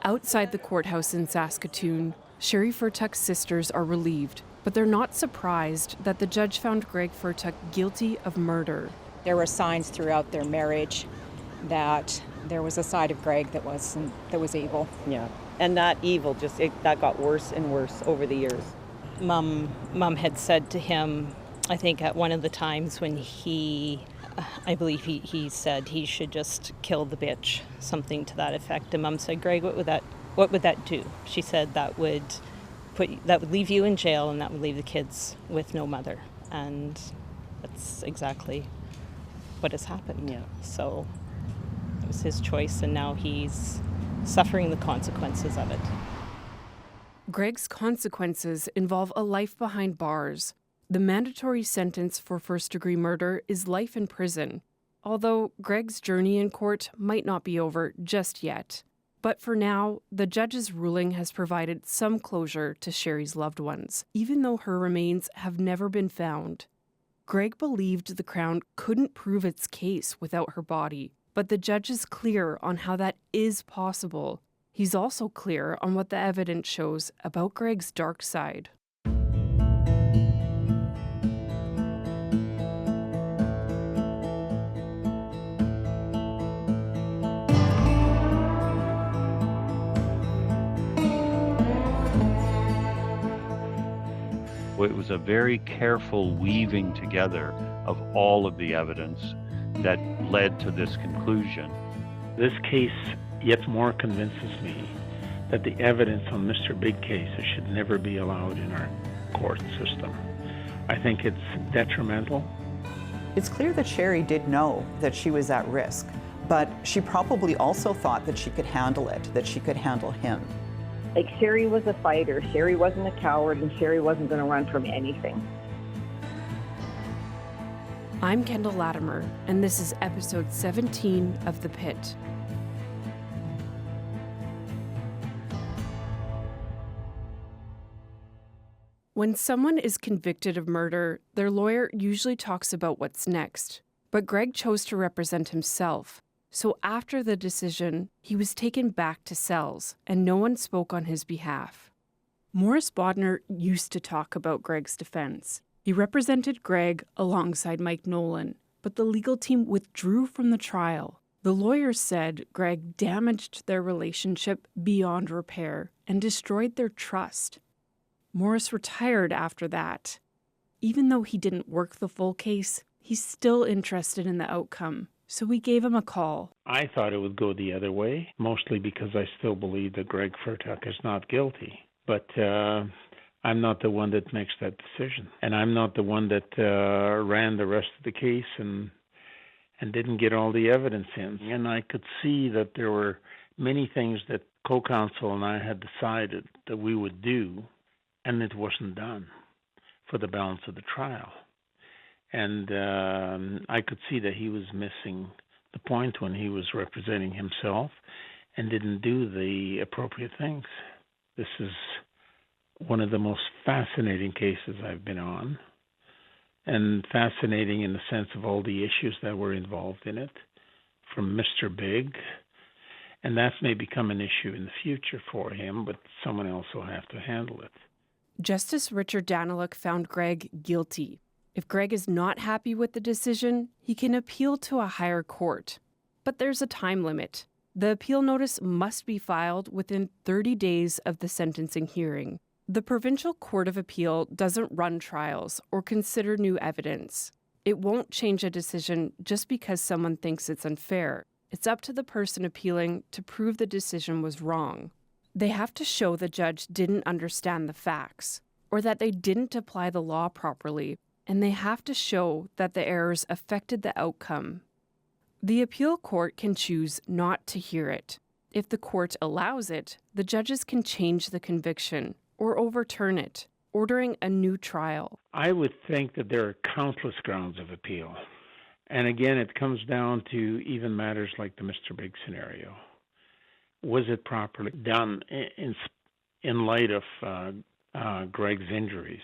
Outside the courthouse in Saskatoon, Sheree Fertuck's sisters are relieved, but they're not surprised that the judge found Greg Fertuck guilty of murder. There were signs throughout their marriage that there was a side of Greg that was evil. Yeah, and that evil that got worse and worse over the years. Mom had said to him, I think at one of the times when I believe he said he should just kill the bitch, something to that effect. And Mom said, Greg, what would that do? She said that would leave you in jail and that would leave the kids with no mother. And that's exactly what has happened. Yeah. So it was his choice, and now he's suffering the consequences of it. Greg's consequences involve a life behind bars. The mandatory sentence for first-degree murder is life in prison, although Greg's journey in court might not be over just yet. But for now, the judge's ruling has provided some closure to Sheree's loved ones, even though her remains have never been found. Greg believed the Crown couldn't prove its case without her body, but the judge is clear on how that is possible. He's also clear on what the evidence shows about Greg's dark side. It was a very careful weaving together of all of the evidence that led to this conclusion. This case yet more convinces me that the evidence on Mr. Big cases should never be allowed in our court system. I think it's detrimental. It's clear that Sheree did know that she was at risk, but she probably also thought that she could handle it, that she could handle him. Like, Sheree was a fighter. Sheree wasn't a coward, and Sheree wasn't going to run from anything. I'm Kendall Latimer, and this is episode 17 of The Pit. When someone is convicted of murder, their lawyer usually talks about what's next. But Greg chose to represent himself. So after the decision, he was taken back to cells, and no one spoke on his behalf. Morris Bodner used to talk about Greg's defense. He represented Greg alongside Mike Nolan, but the legal team withdrew from the trial. The lawyers said Greg damaged their relationship beyond repair and destroyed their trust. Morris retired after that. Even though he didn't work the full case, he's still interested in the outcome. So we gave him a call. I thought it would go the other way, mostly because I still believe that Greg Fertuck is not guilty. But I'm not the one that makes that decision. And I'm not the one that ran the rest of the case and didn't get all the evidence in. And I could see that there were many things that co-counsel and I had decided that we would do, and it wasn't done for the balance of the trial. And I could see that he was missing the point when he was representing himself and didn't do the appropriate things. This is one of the most fascinating cases I've been on, and fascinating in the sense of all the issues that were involved in it, from Mr. Big, and that may become an issue in the future for him, but someone else will have to handle it. Justice Richard Daniluk found Greg guilty. If Greg is not happy with the decision, he can appeal to a higher court. But there's a time limit. The appeal notice must be filed within 30 days of the sentencing hearing. The Provincial Court of Appeal doesn't run trials or consider new evidence. It won't change a decision just because someone thinks it's unfair. It's up to the person appealing to prove the decision was wrong. They have to show the judge didn't understand the facts, or that they didn't apply the law properly, and they have to show that the errors affected the outcome. The appeal court can choose not to hear it. If the court allows it, the judges can change the conviction or overturn it, ordering a new trial. I would think that there are countless grounds of appeal. And again, it comes down to even matters like the Mr. Big scenario. Was it properly done in light of Greg's injuries?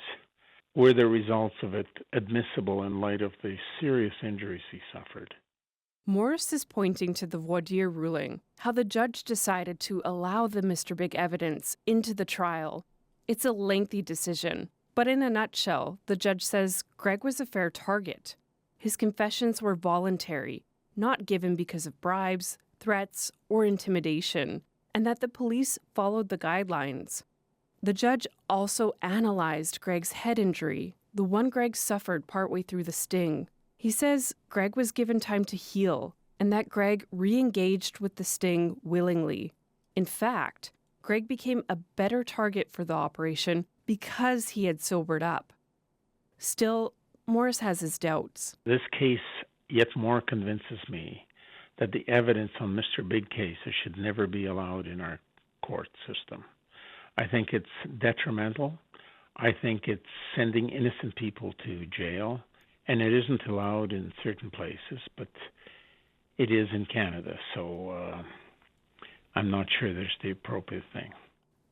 Were the results of it admissible in light of the serious injuries he suffered? Morris is pointing to the voir dire ruling, how the judge decided to allow the Mr. Big evidence into the trial. It's a lengthy decision, but in a nutshell, the judge says Greg was a fair target. His confessions were voluntary, not given because of bribes, threats, or intimidation, and that the police followed the guidelines. The judge also analyzed Greg's head injury, the one Greg suffered partway through the sting. He says Greg was given time to heal and that Greg re-engaged with the sting willingly. In fact, Greg became a better target for the operation because he had sobered up. Still, Morris has his doubts. This case yet more convinces me that the evidence on Mr. Big cases should never be allowed in our court system. I think it's detrimental. I think it's sending innocent people to jail. And it isn't allowed in certain places, but it is in Canada, so I'm not sure there's the appropriate thing.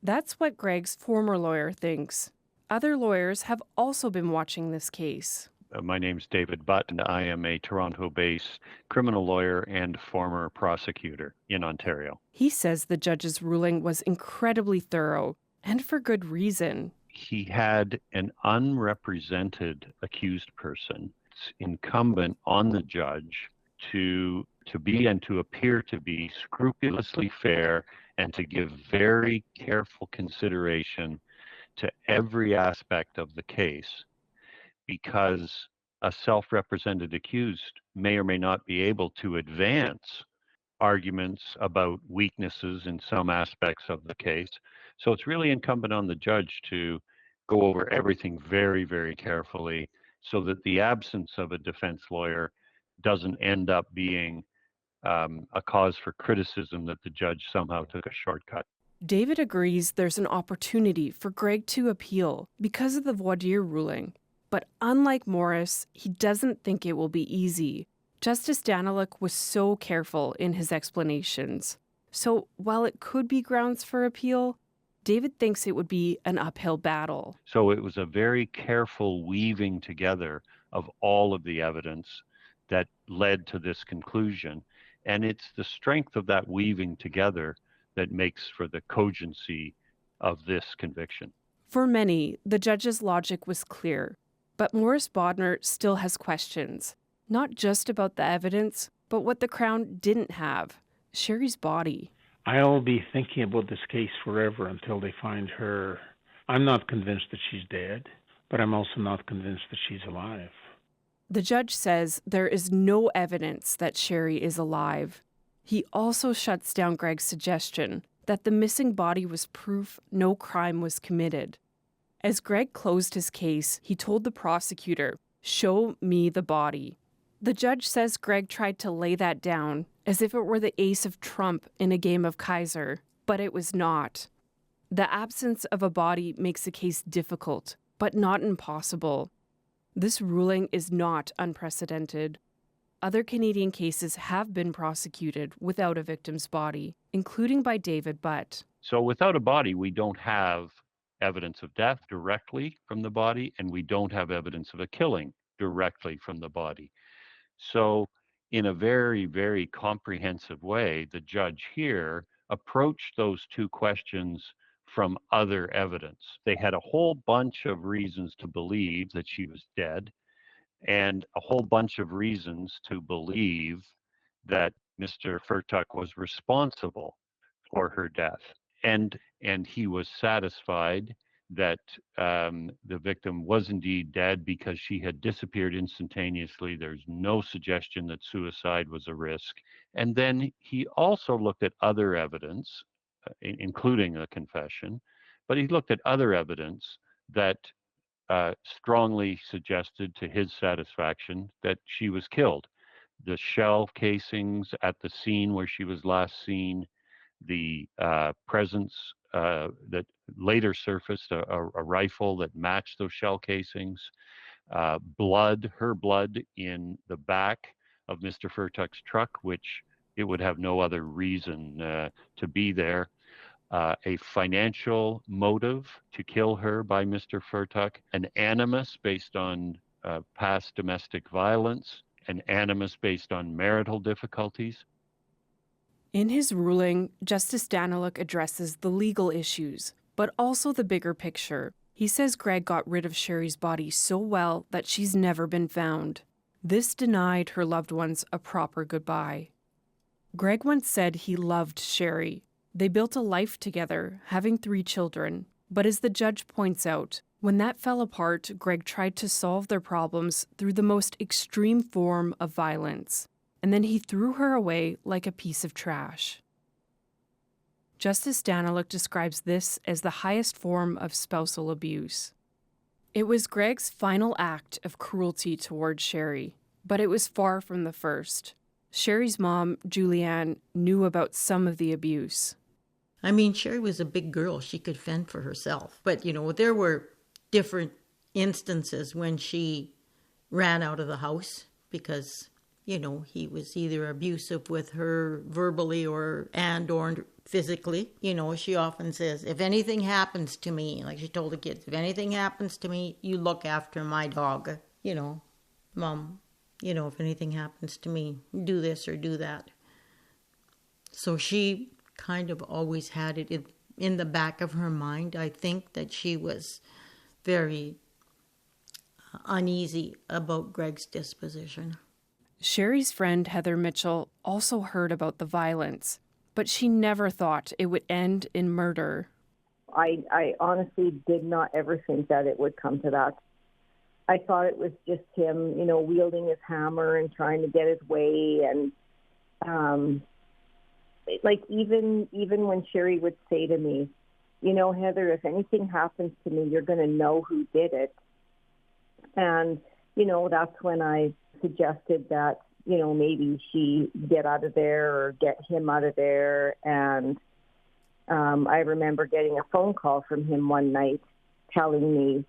That's what Greg's former lawyer thinks. Other lawyers have also been watching this case. My name's David Butt, and I am a Toronto-based criminal lawyer and former prosecutor in Ontario. He says the judge's ruling was incredibly thorough, and for good reason. He had an unrepresented accused person. It's incumbent on the judge to be and to appear to be scrupulously fair and to give very careful consideration to every aspect of the case, because a self-represented accused may or may not be able to advance arguments about weaknesses in some aspects of the case. So it's really incumbent on the judge to go over everything very, very carefully so that the absence of a defense lawyer doesn't end up being a cause for criticism that the judge somehow took a shortcut. David agrees there's an opportunity for Greg to appeal because of the voir dire ruling. But unlike Morris, he doesn't think it will be easy. Justice Daniluk was so careful in his explanations. So while it could be grounds for appeal, David thinks it would be an uphill battle. So it was a very careful weaving together of all of the evidence that led to this conclusion. And it's the strength of that weaving together that makes for the cogency of this conviction. For many, the judge's logic was clear, but Morris Bodner still has questions, not just about the evidence, but what the Crown didn't have, Sheree's body. I'll be thinking about this case forever until they find her. I'm not convinced that she's dead, but I'm also not convinced that she's alive. The judge says there is no evidence that Sheree is alive. He also shuts down Greg's suggestion that the missing body was proof no crime was committed. As Greg closed his case, he told the prosecutor, "Show me the body." The judge says Greg tried to lay that down as if it were the ace of trump in a game of Kaiser, but it was not. The absence of a body makes the case difficult, but not impossible. This ruling is not unprecedented. Other Canadian cases have been prosecuted without a victim's body, including by David Butt. So without a body, we don't have evidence of death directly from the body, and we don't have evidence of a killing directly from the body. So in a very, very comprehensive way, the judge here approached those two questions from other evidence. They had a whole bunch of reasons to believe that she was dead and a whole bunch of reasons to believe that Mr. Fertuck was responsible for her death. And he was satisfied that the victim was indeed dead because she had disappeared instantaneously. There's no suggestion that suicide was a risk. And then he also looked at other evidence, including a confession, but he looked at other evidence that strongly suggested to his satisfaction that she was killed. The shell casings at the scene where she was last seen, the presence that later surfaced, a rifle that matched those shell casings, blood, her blood in the back of Mr. Fertuck's truck, which it would have no other reason to be there. A financial motive to kill her by Mr. Fertuck, an animus based on past domestic violence, an animus based on marital difficulties. In his ruling, Justice Daniluk addresses the legal issues, but also the bigger picture. He says Greg got rid of Sheree's body so well that she's never been found. This denied her loved ones a proper goodbye. Greg once said he loved Sheree. They built a life together, having 3 children. But as the judge points out, when that fell apart, Greg tried to solve their problems through the most extreme form of violence. And then he threw her away like a piece of trash. Justice Daniluk describes this as the highest form of spousal abuse. It was Greg's final act of cruelty toward Sheree, but it was far from the first. Sheree's mom, Julianne, knew about some of the abuse. I mean, Sheree was a big girl. She could fend for herself. But, there were different instances when she ran out of the house because, he was either abusive with her verbally or physically. She often says, if anything happens to me, like she told the kids, if anything happens to me, you look after my dog. Mom, if anything happens to me, do this or do that. So she kind of always had it in the back of her mind. I think that she was very uneasy about Greg's disposition. Sheree's friend Heather Mitchell also heard about the violence, but she never thought it would end in murder. I honestly did not ever think that it would come to that. I thought it was just him, wielding his hammer and trying to get his way. And even when Sheree would say to me, Heather, if anything happens to me, you're going to know who did it. And, that's when I suggested that, maybe she get out of there or get him out of there. And I remember getting a phone call from him one night telling me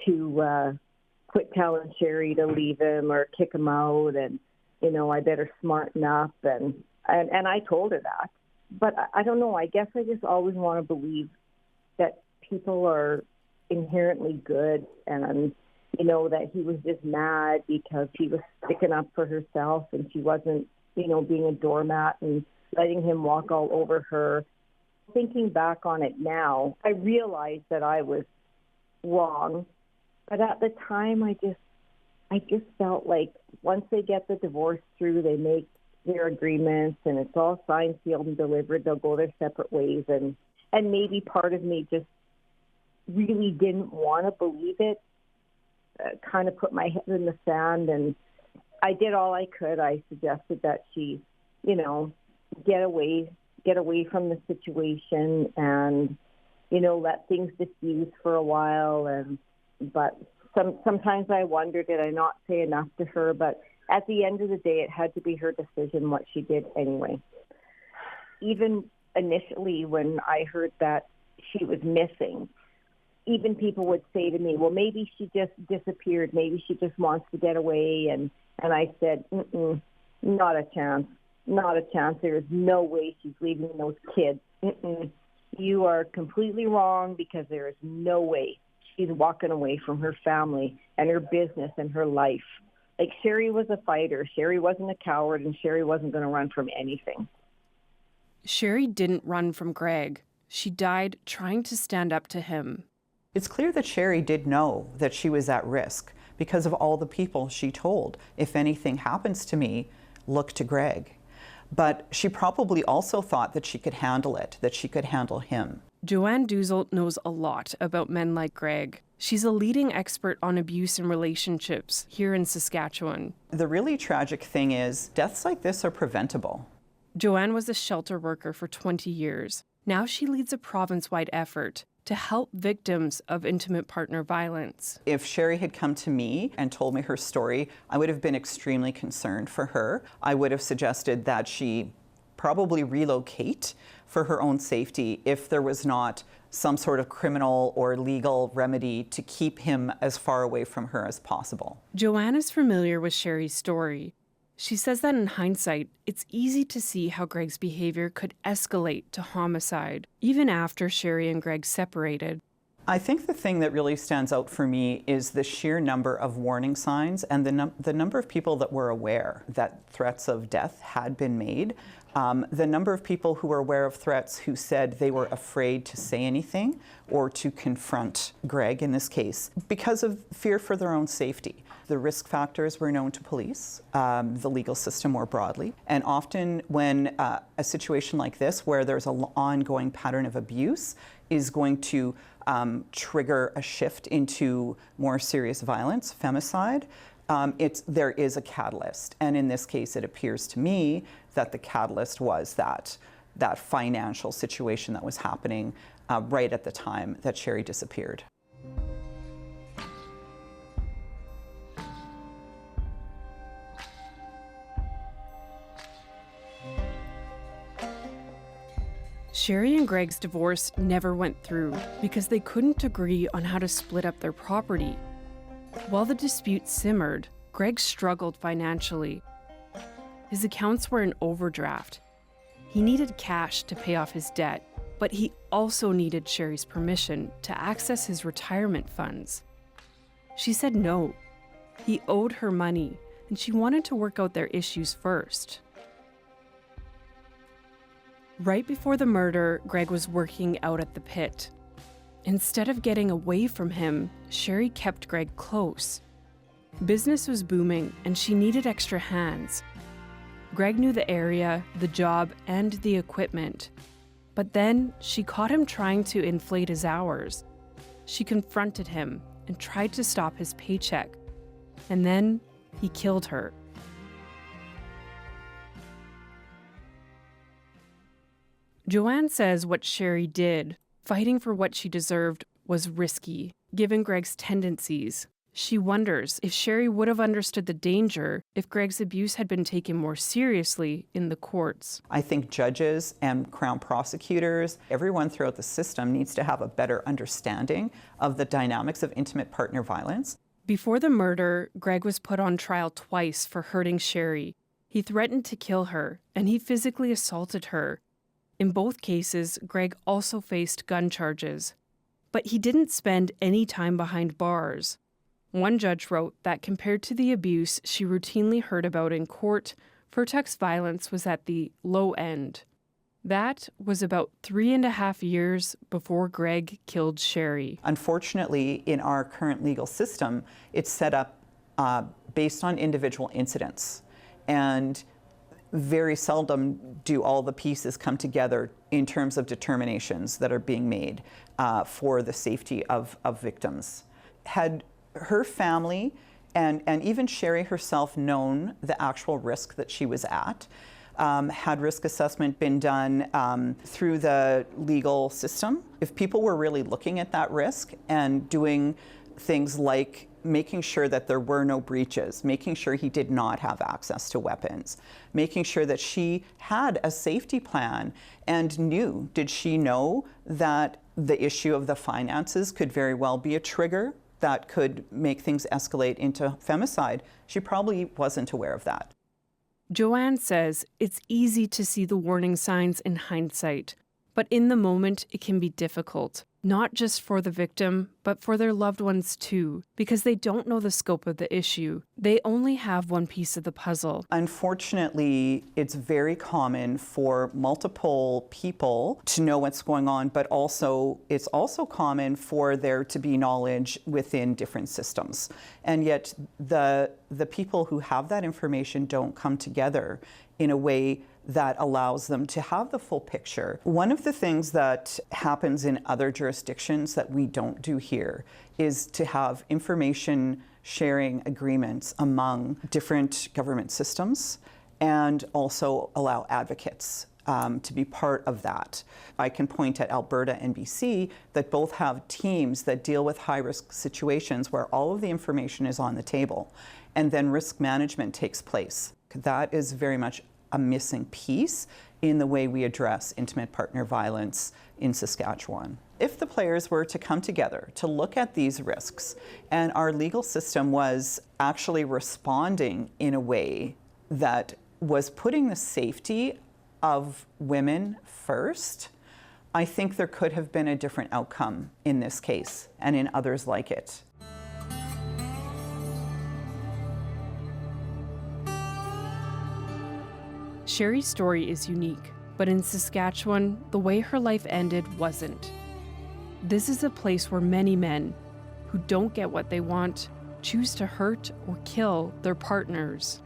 to quit telling Sheree to leave him or kick him out, and I better smarten up, and I told her that. But I don't know, I guess I just always want to believe that people are inherently good, and that he was just mad because he was sticking up for herself and she wasn't being a doormat and letting him walk all over her. Thinking back on it now, I realized that I was wrong. But at the time, I just felt like once they get the divorce through, they make their agreements and it's all signed, sealed, and delivered. They'll go their separate ways. And maybe part of me just really didn't want to believe it, kind of put my head in the sand. And I did all I could. I suggested that she, get away from the situation and, let things diffuse for a while. But sometimes I wonder, did I not say enough to her? But at the end of the day, it had to be her decision what she did anyway. Even initially when I heard that she was missing, even people would say to me, well, maybe she just disappeared. Maybe she just wants to get away. And I said, not a chance. Not a chance. There is no way she's leaving those kids. You are completely wrong because there is no way she's walking away from her family and her business and her life. Like, Sheree was a fighter. Sheree wasn't a coward, and Sheree wasn't going to run from anything. Sheree didn't run from Greg. She died trying to stand up to him. It's clear that Sheree did know that she was at risk because of all the people she told. If anything happens to me, look to Greg. But she probably also thought that she could handle it, that she could handle him. Joanne Duzel knows a lot about men like Greg. She's a leading expert on abuse in relationships here in Saskatchewan. The really tragic thing is deaths like this are preventable. Joanne was a shelter worker for 20 years. Now she leads a province-wide effort to help victims of intimate partner violence. If Sheree had come to me and told me her story, I would have been extremely concerned for her. I would have suggested that she probably relocate for her own safety if there was not some sort of criminal or legal remedy to keep him as far away from her as possible. Joanne is familiar with Sheree's story. She says that in hindsight, it's easy to see how Greg's behavior could escalate to homicide, even after Sheree and Greg separated. I think the thing that really stands out for me is the sheer number of warning signs and the number of people that were aware that threats of death had been made. The number of people who were aware of threats who said they were afraid to say anything or to confront Greg in this case because of fear for their own safety. The risk factors were known to police, the legal system more broadly, and often when a situation like this where there's an ongoing pattern of abuse is going to trigger a shift into more serious violence, femicide, there is a catalyst. And in this case, it appears to me that the catalyst was that financial situation that was happening right at the time that Sheree disappeared. Sheree and Greg's divorce never went through because they couldn't agree on how to split up their property. While the dispute simmered, Greg struggled financially. His accounts were in overdraft. He needed cash to pay off his debt, but he also needed Sheree's permission to access his retirement funds. She said no. He owed her money, and she wanted to work out their issues first. Right before the murder, Greg was working out at the pit. Instead of getting away from him, Sheree kept Greg close. Business was booming, and she needed extra hands. Greg knew the area, the job, and the equipment. But then she caught him trying to inflate his hours. She confronted him and tried to stop his paycheck. And then he killed her. Joanne says what Sheree did, fighting for what she deserved, was risky, given Greg's tendencies. She wonders if Sheree would have understood the danger if Greg's abuse had been taken more seriously in the courts. I think judges and Crown prosecutors, everyone throughout the system needs to have a better understanding of the dynamics of intimate partner violence. Before the murder, Greg was put on trial twice for hurting Sheree. He threatened to kill her, and he physically assaulted her. In both cases, Greg also faced gun charges. But he didn't spend any time behind bars. One judge wrote that compared to the abuse she routinely heard about in court, Fertuck's violence was at the low end. That was about 3.5 years before Greg killed Sheree. Unfortunately, in our current legal system, it's set up based on individual incidents. And very seldom do all the pieces come together in terms of determinations that are being made for the safety of victims. Had her family and even Sheree herself known the actual risk that she was at, had risk assessment been done through the legal system, if people were really looking at that risk and doing things like making sure that there were no breaches, making sure he did not have access to weapons, making sure that she had a safety plan and did she know that the issue of the finances could very well be a trigger that could make things escalate into femicide? She probably wasn't aware of that. Joanne says it's easy to see the warning signs in hindsight, but in the moment it can be difficult. Not just for the victim, but for their loved ones too, because they don't know the scope of the issue. They only have one piece of the puzzle. Unfortunately, it's very common for multiple people to know what's going on, but it's also common for there to be knowledge within different systems. And yet the people who have that information don't come together in a way that allows them to have the full picture. One of the things that happens in other jurisdictions that we don't do here is to have information sharing agreements among different government systems and also allow advocates to be part of that. I can point at Alberta and BC that both have teams that deal with high-risk situations where all of the information is on the table and then risk management takes place. That is very much a missing piece in the way we address intimate partner violence in Saskatchewan. If the players were to come together to look at these risks and our legal system was actually responding in a way that was putting the safety of women first, I think there could have been a different outcome in this case and in others like it. Sheree's story is unique, but in Saskatchewan, the way her life ended wasn't. This is a place where many men who don't get what they want choose to hurt or kill their partners.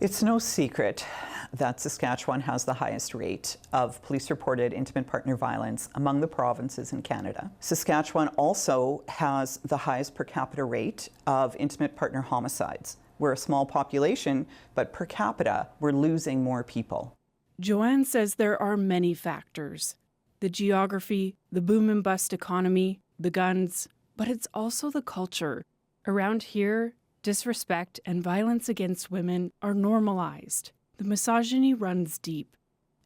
It's no secret that Saskatchewan has the highest rate of police-reported intimate partner violence among the provinces in Canada. Saskatchewan also has the highest per capita rate of intimate partner homicides. We're a small population, but per capita, we're losing more people. Joanne says there are many factors. The geography, the boom and bust economy, the guns, but it's also the culture. Around here, disrespect and violence against women are normalized. The misogyny runs deep.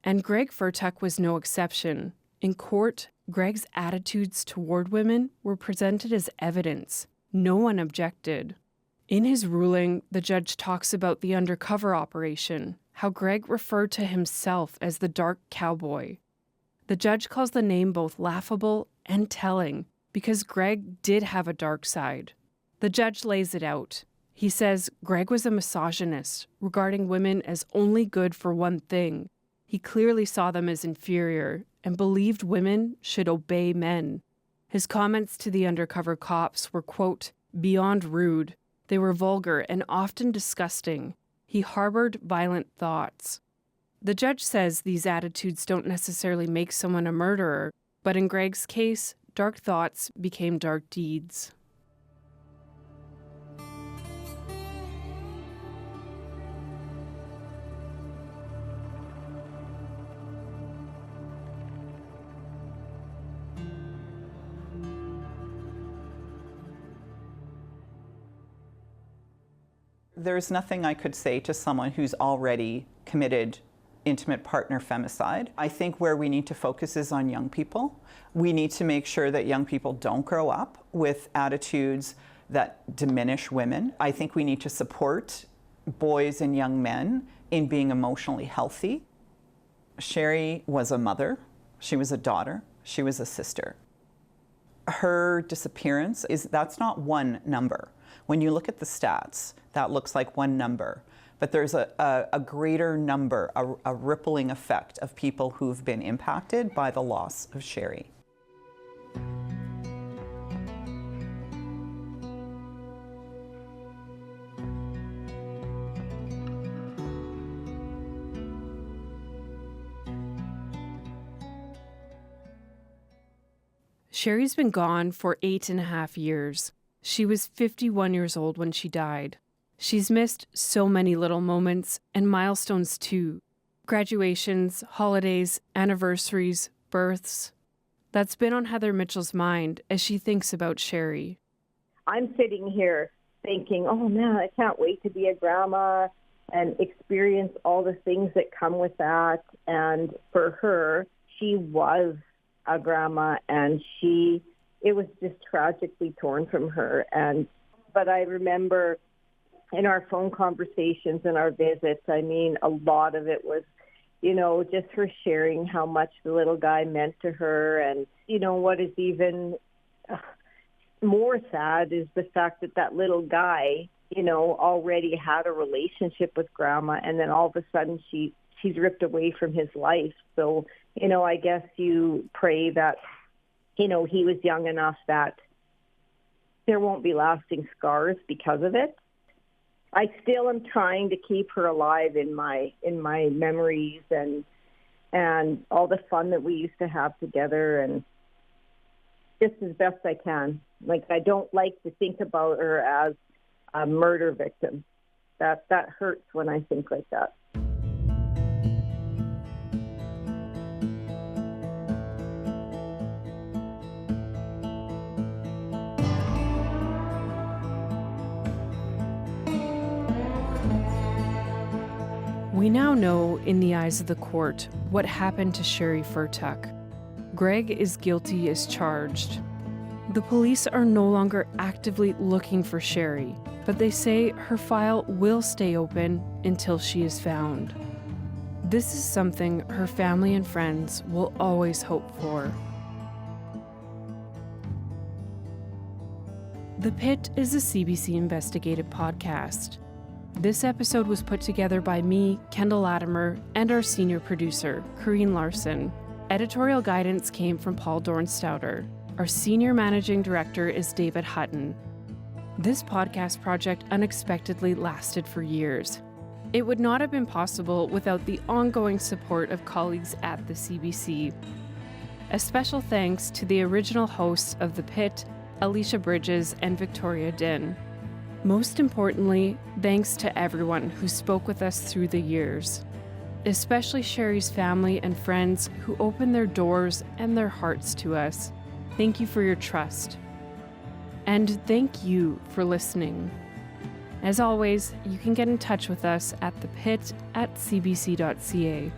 And Greg Fertuck was no exception. In court, Greg's attitudes toward women were presented as evidence. No one objected. In his ruling, the judge talks about the undercover operation, how Greg referred to himself as the dark cowboy. The judge calls the name both laughable and telling, because Greg did have a dark side. The judge lays it out. He says Greg was a misogynist, regarding women as only good for one thing. He clearly saw them as inferior and believed women should obey men. His comments to the undercover cops were, quote, beyond rude. They were vulgar and often disgusting. He harbored violent thoughts. The judge says these attitudes don't necessarily make someone a murderer, but in Greg's case, dark thoughts became dark deeds. There's nothing I could say to someone who's already committed intimate partner femicide. I think where we need to focus is on young people. We need to make sure that young people don't grow up with attitudes that diminish women. I think we need to support boys and young men in being emotionally healthy. Sheree was a mother, she was a daughter, she was a sister. Her disappearance that's not one number. When you look at the stats, that looks like one number, but there's a greater number, a rippling effect of people who've been impacted by the loss of Sheree. Sheree's been gone for 8.5 years. She was 51 years old when she died. She's missed so many little moments and milestones too. Graduations, holidays, anniversaries, births. That's been on Heather Mitchell's mind as she thinks about Sheree. I'm sitting here thinking, oh man, I can't wait to be a grandma and experience all the things that come with that. And for her, she was a grandma and it was just tragically torn from her. But I remember in our phone conversations and our visits, I mean, a lot of it was, just her sharing how much the little guy meant to her. And, what is even more sad is the fact that little guy, already had a relationship with grandma, and then all of a sudden she's ripped away from his life. So, I guess you pray that, he was young enough that there won't be lasting scars because of it. I still am trying to keep her alive in my memories and all the fun that we used to have together, and just as best I can. Like, I don't like to think about her as a murder victim. That hurts when I think like that. We now know, in the eyes of the court, what happened to Sheree Fertuck. Greg is guilty as charged. The police are no longer actively looking for Sheree. but they say her file will stay open until she is found. This is something her family and friends will always hope for. The Pit is a CBC investigative podcast. This episode was put together by me, Kendall Latimer, and our senior producer, Corrine Larson. Editorial guidance came from Paul Dornstouter. Our senior managing director is David Hutton. This podcast project unexpectedly lasted for years. It would not have been possible without the ongoing support of colleagues at the CBC. A special thanks to the original hosts of The Pit, Alicia Bridges and Victoria Din. Most importantly, thanks to everyone who spoke with us through the years, especially Sheree's family and friends who opened their doors and their hearts to us. Thank you for your trust. And thank you for listening. As always, you can get in touch with us at thepit@cbc.ca.